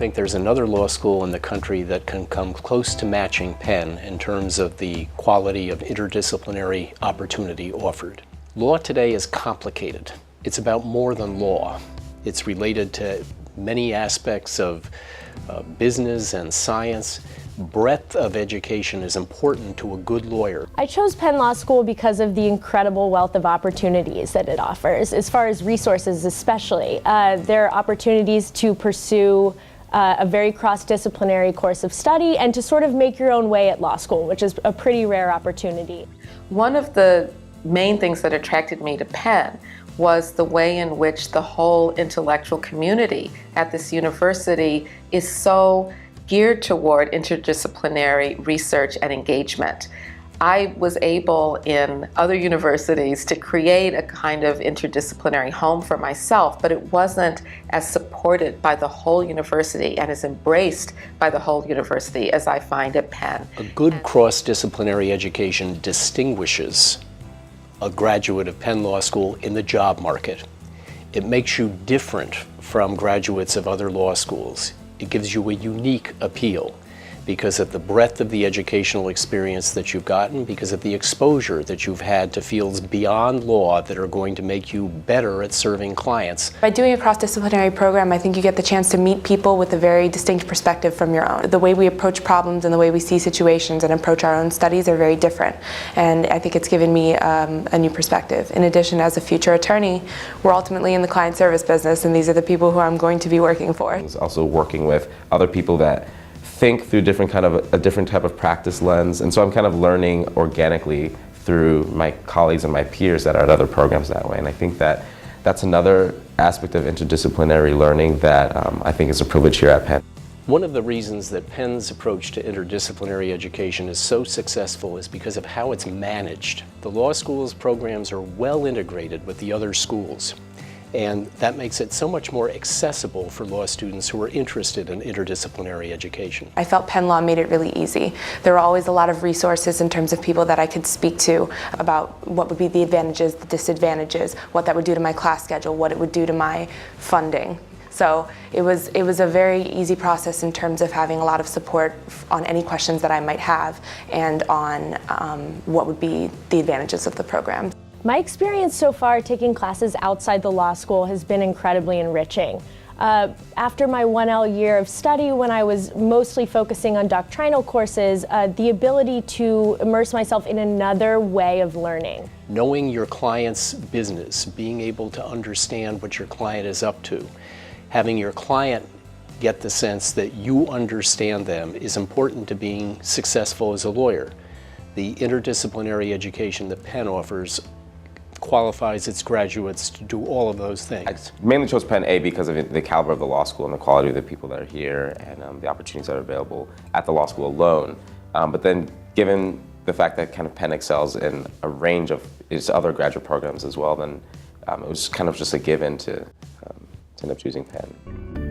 think there's another law school in the country that can come close to matching Penn in terms of the quality of interdisciplinary opportunity offered. Law today is complicated. It's about more than law. It's related to many aspects of business and science. Breadth of education is important to a good lawyer. I chose Penn Law School because of the incredible wealth of opportunities that it offers, as far as resources especially. There are opportunities to pursue a very cross-disciplinary course of study and to sort of make your own way at law school, which is a pretty rare opportunity. One of the main things that attracted me to Penn was the way in which the whole intellectual community at this university is so geared toward interdisciplinary research and engagement. I was able in other universities to create a kind of interdisciplinary home for myself, but it wasn't as supported by the whole university and as embraced by the whole university as I find at Penn. A good cross-disciplinary education distinguishes a graduate of Penn Law School in the job market. It makes you different from graduates of other law schools. It gives you a unique appeal because of the breadth of the educational experience that you've gotten, because of the exposure that you've had to fields beyond law that are going to make you better at serving clients. By doing a cross-disciplinary program, I think you get the chance to meet people with a very distinct perspective from your own. The way we approach problems and the way we see situations and approach our own studies are very different, and I think it's given me a new perspective. In addition, as a future attorney, we're ultimately in the client service business, and these are the people who I'm going to be working for. Also working with other people that think through a different type of practice lens, and so I'm kind of learning organically through my colleagues and my peers that are at other programs that way, and I think that that's another aspect of interdisciplinary learning that I think is a privilege here at Penn. One of the reasons that Penn's approach to interdisciplinary education is so successful is because of how it's managed. The law school's programs are well integrated with the other schools, and that makes it so much more accessible for law students who are interested in interdisciplinary education. I felt Penn Law made it really easy. There were always a lot of resources in terms of people that I could speak to about what would be the advantages, the disadvantages, what that would do to my class schedule, what it would do to my funding. So it was a very easy process in terms of having a lot of support on any questions that I might have and on what would be the advantages of the program. My experience so far taking classes outside the law school has been incredibly enriching. After my 1L year of study, when I was mostly focusing on doctrinal courses, the ability to immerse myself in another way of learning. Knowing your client's business, being able to understand what your client is up to, having your client get the sense that you understand them is important to being successful as a lawyer. The interdisciplinary education that Penn offers qualifies its graduates to do all of those things. I mainly chose Penn A because of the caliber of the law school and the quality of the people that are here and the opportunities that are available at the law school alone. But then given the fact that kind of Penn excels in a range of its other graduate programs as well, then it was kind of just a given to end up choosing Penn.